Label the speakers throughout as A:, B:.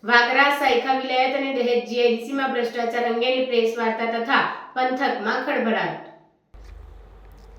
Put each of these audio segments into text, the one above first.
A: વાગરા સાયખા વિલાયત અને દહેજ જીઆઈડીસીમાં ભ્રષ્ટાચાર અંગેની પ્રેસ વાર્તા તથા પંથકમાં ખળભળાટ.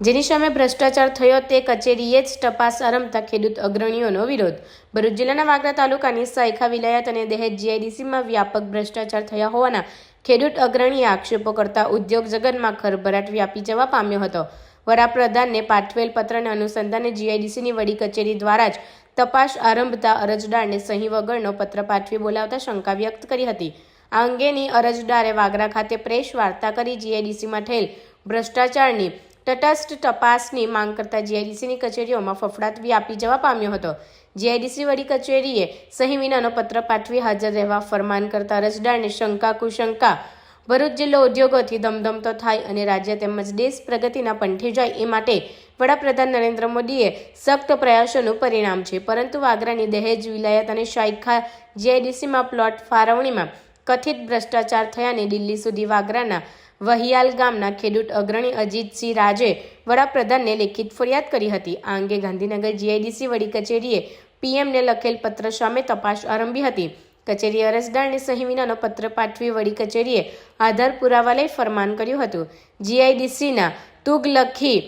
A: જેની સામે ભ્રષ્ટાચાર થયો તે કચેરીએ જ તપાસ આરંભતા ખેડૂત અગ્રણીઓનો વિરોધ. ભરૂચ જિલ્લાના વાગરા તાલુકાની સાયખા વિલાયત અને દહેજ જીઆઈડીસીમાં વ્યાપક ભ્રષ્ટાચાર થયા હોવાના ખેડૂત અગ્રણીએ આક્ષેપો કરતા ઉદ્યોગ જગતમાં ખળભળાટ વ્યાપી જવા પામ્યો હતો. વડાપ્રધાનને પાઠવેલ પત્રને અનુસંધાને જીઆઈડીસીની વડી કચેરી દ્વારા જ તપાસ આરંભતા અરજદારને સહી વગરનો પત્ર પાઠવી બોલાવતા શંકા વ્યક્ત કરી હતી. આ અંગેની અરજદારે વાગરા ખાતે પ્રેસ વાર્તા કરી જીઆઈડીસીમાં થયેલ ભ્રષ્ટાચારની તટસ્થ તપાસની માંગ કરતા જીઆઈડીસીની કચેરીઓમાં ફફડાટ વ્યાપી જવા પામ્યો હતો. જીઆઈડીસી વડી કચેરીએ સહી વિનાનો પત્ર પાઠવી હાજર રહેવા ફરમાન કરતા અરજદારને શંકા કુશંકા ભરૂચ જિલ્લો ઉદ્યોગોથી ધમધમતો થાય અને રાજ્ય તેમજ દેશ પ્રગતિના પંથે જાય એ માટે વડાપ્રધાન નરેન્દ્ર મોદીએ સખ્ત પ્રયાસોનું પરિણામ છે. પરંતુ વાગરાની દહેજ વિલાયત અને સાયખા જીઆઈડીસીમાં પ્લોટ ફાળવણીમાં કથિત ભ્રષ્ટાચાર થયાને દિલ્હી સુધી વાગરાના વહિયાલ ગામના ખેડૂત અગ્રણી અજીતસિંહ રાજે વડાપ્રધાનને લેખિત ફરિયાદ કરી હતી. આ અંગે ગાંધીનગર જીઆઈડીસી વડી કચેરીએ પીએમને લખેલ પત્ર સામે તપાસ આરંભી હતી. કચેરીએ અરજદારને સહી વિનાનો પત્ર પાઠવી વડી કચેરીએ આધાર પુરાવા લઈ ફરમાન કર્યું હતું. જીઆઈડીસીના તુગલખી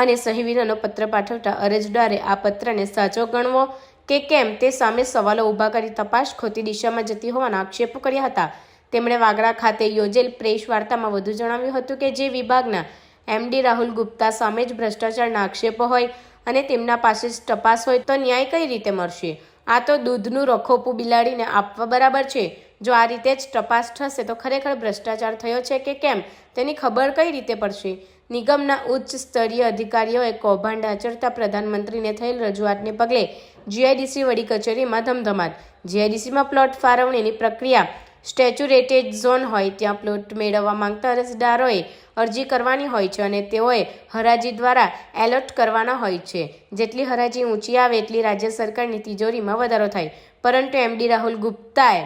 A: અને સહી વિનાનો પત્ર પાઠવતા અરજદારે આ પત્રને સાચો ગણવો કે કેમ તે સામે સવાલો ઊભા કરી તપાસ ખોટી દિશામાં જતી હોવાના આક્ષેપો કર્યા હતા. તેમણે વાગરા ખાતે યોજેલ પ્રેસ વાર્તામાં વધુ જણાવ્યું હતું કે જે વિભાગના એમડી રાહુલ ગુપ્તા સામે જ ભ્રષ્ટાચારના આક્ષેપો હોય અને તેમના પાસે જ તપાસ હોય તો ન્યાય કઈ રીતે મળશે? આ તો દૂધનું રખોપું બિલાડીને આપવા બરાબર છે. જો આ રીતે જ તપાસ થશે તો ખરેખર ભ્રષ્ટાચાર થયો છે કે કેમ તેની ખબર કઈ રીતે પડશે? નિગમના ઉચ્ચ સ્તરીય અધિકારીઓએ કૌભાંડ આચરતા પ્રધાનમંત્રીને થયેલ રજૂઆતને પગલે જીઆઈડીસી વડી કચેરીમાં ધમધમાટ. જીઆઈડીસીમાં પ્લોટ ફાળવણીની પ્રક્રિયા સ્ટેચ્યુરેટેડ ઝોન હોય ત્યાં પ્લોટ મેળવવા માંગતા અરજદારોએ અરજી કરવાની હોય છે અને તેઓએ હરાજી દ્વારા એલોટ કરવાના હોય છે. જેટલી હરાજી ઊંચી આવે એટલી રાજ્ય સરકારની તિજોરીમાં વધારો થાય. પરંતુ એમડી રાહુલ ગુપ્તાએ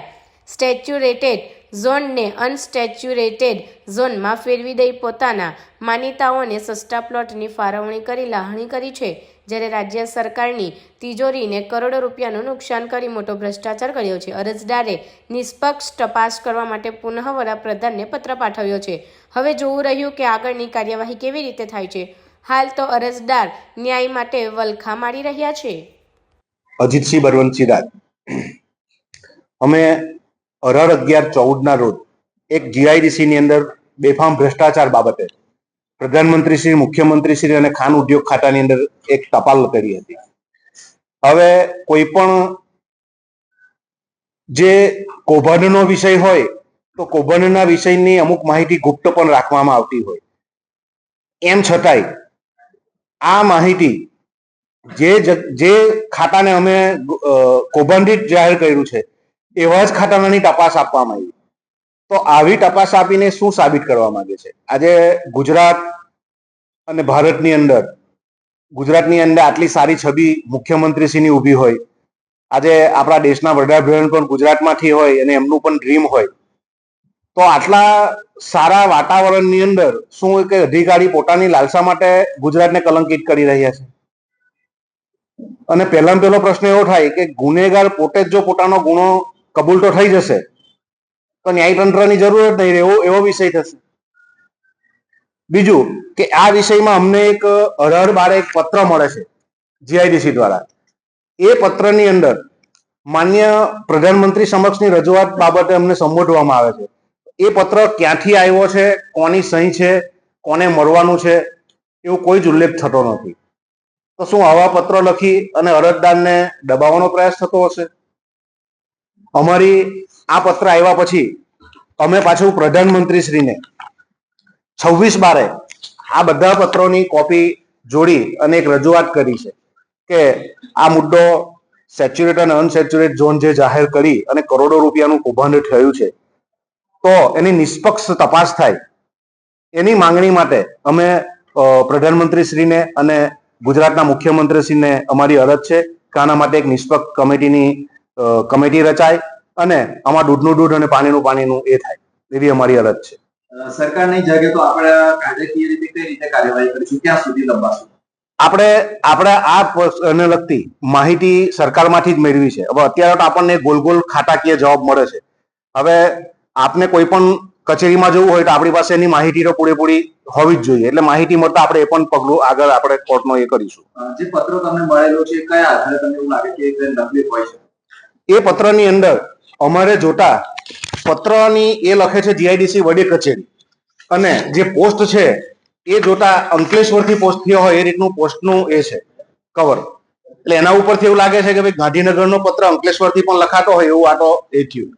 A: સ્ટેચ્યુરેટેડ ઝોનને અનસ્ટેચ્યુરેટેડ ઝોનમાં ફેરવી દઈ પોતાના માનીતાઓને સસ્તા પ્લોટની ફાળવણી કરી લાહણી કરી છે. જ્યારે રાજ્ય સરકારની તિજોરીને કરોડો રૂપિયાનું નુકસાન કરી મોટો ભ્રષ્ટાચાર કર્યો છે. અરજદારે નિષ્પક્ષ તપાસ કરવા માટે પુનઃ વડાપ્રધાનને પત્ર પાઠવ્યો છે. હવે જોવું રહ્યું કે આગળની કાર્યવાહી કેવી રીતે થાય છે. હાલ તો અરજદાર ન્યાય માટે વલખા મારી રહ્યા છે.
B: અજીતસિંહ બળવંતસિંહ રાજ. અમે 18/11/14 ના રોજ એક જીઆઈડીસી ની અંદર બેફામ ભ્રષ્ટાચાર બાબતે પ્રધાનમંત્રી શ્રી, મુખ્યમંત્રી શ્રી અને ખાન ઉદ્યોગ ખાતાની અંદર એક ટપાલ કરી હતી. હવે કોઈ પણ જે કૌભાંડનો વિષય હોય તો કૌભાંડના વિષયની અમુક માહિતી ગુપ્ત પણ રાખવામાં આવતી હોય. એમ છતાંય આ માહિતી જે ખાતાને અમે કૌભાંડિત જાહેર કર્યું છે એવા જ ખાતાની તપાસ આપવામાં આવી. તો આવી તપાસ આપીને શું સાબિત કરવા માંગે છે? આજે ગુજરાત અને ભારતની અંદર આટલી સારી છબી મુખ્યમંત્રીશ્રીની ઊભી હોય, આજે આપણા દેશના વડાપ્રધાન પણ ગુજરાતમાંથી હોય અને એમનું પણ ડ્રીમ હોય, તો આટલા સારા વાતાવરણની અંદર શું કે અધિકારી પોતાની લાલસા માટે ગુજરાતને કલંકિત કરી રહ્યા છે? અને પહેલામાં પહેલો પ્રશ્ન એવો થાય કે ગુનેગાર પોતે જ જો પોતાનો ગુનો કબૂલ તો થઈ જશે તો ન્યાયતંત્રની જરૂર જ નહીં એવો વિષય થશે. બીજું કે આ વિષયમાં અમને એક 18/12 એક પત્ર મળે છે જીઆઈડીસી દ્વારા. એ પત્રની અંદર માન્ય પ્રધાનમંત્રી સમક્ષની રજૂઆત બાબતે અમને સંબોધવામાં આવે છે. એ પત્ર ક્યાંથી આવ્યો છે, કોની સહી છે, કોને મળવાનું છે, એવું કોઈ જ ઉલ્લેખ થતો નથી. તો શું આવા પત્રો લખી અને અરજદારને દબાવવાનો પ્રયાસ થતો હશે? અમારી આ પત્ર આવ્યા પછી અમે પાછું પ્રધાનમંત્રીશ્રીને 26/12 આ બધા પત્રોની કોપી જોડી અને એક રજૂઆત કરી છે કે આ મુદ્દો સેચ્યુરેટ અને અનસેચ્યુરેટ ઝોન જે જાહેર કરી અને કરોડો રૂપિયાનું કૌભાંડ થયું છે તો એની નિષ્પક્ષ તપાસ થાય એની માંગણી માટે અમે પ્રધાનમંત્રીશ્રીને અને ગુજરાતના મુખ્યમંત્રીશ્રીને અમારી અરજ છે કે આના માટે એક નિષ્પક્ષ કમિટી રચાય અને આમાં દૂધનું દૂધ અને પાણીનું એ થાય એવી અમારી અરજ છે.
C: સરકાર નહીં જાગે તો આપણે કાયદાકીય રીતે કઈ રીતે કાર્યવાહી કરીશું? ક્યાં સુધી લંબાશું?
B: આપણે આપણે ને લગતી માહિતી સરકારમાંથી જ મેળવી છે. હવે અત્યારે તો આપણને ગોલ ગોલ ખાતાકીય જવાબ મળે છે. હવે આપને કોઈ પણ કચેરીમાં જવું હોય તો આપણી પાસે એની માહિતી તો પૂરેપૂરી હોવી જ જોઈએ. એટલે માહિતી મળતા આપણે એ પણ પગલું આગળ આપણે કોર્ટનો એ કરીશું.
C: જે પત્રો તમને મળેલો છે કયા આધારે તમને એવું લાગે કે નકલી હોય છે?
B: એ પત્રની અંદર અમારે જોતા પત્રની એ લખે છે જીઆઈડીસી વડી કચેરી, અને જે પોસ્ટ છે એ જોતા અંકલેશ્વરથી પોસ્ટ થયો હોય એ રીતનું પોસ્ટનું એ છે કવર. એટલે એના ઉપરથી એવું લાગે છે કે ભાઈ ગાંધીનગરનો પત્ર અંકલેશ્વરથી પણ લખાતો હોય એવું આ તો એ થયું.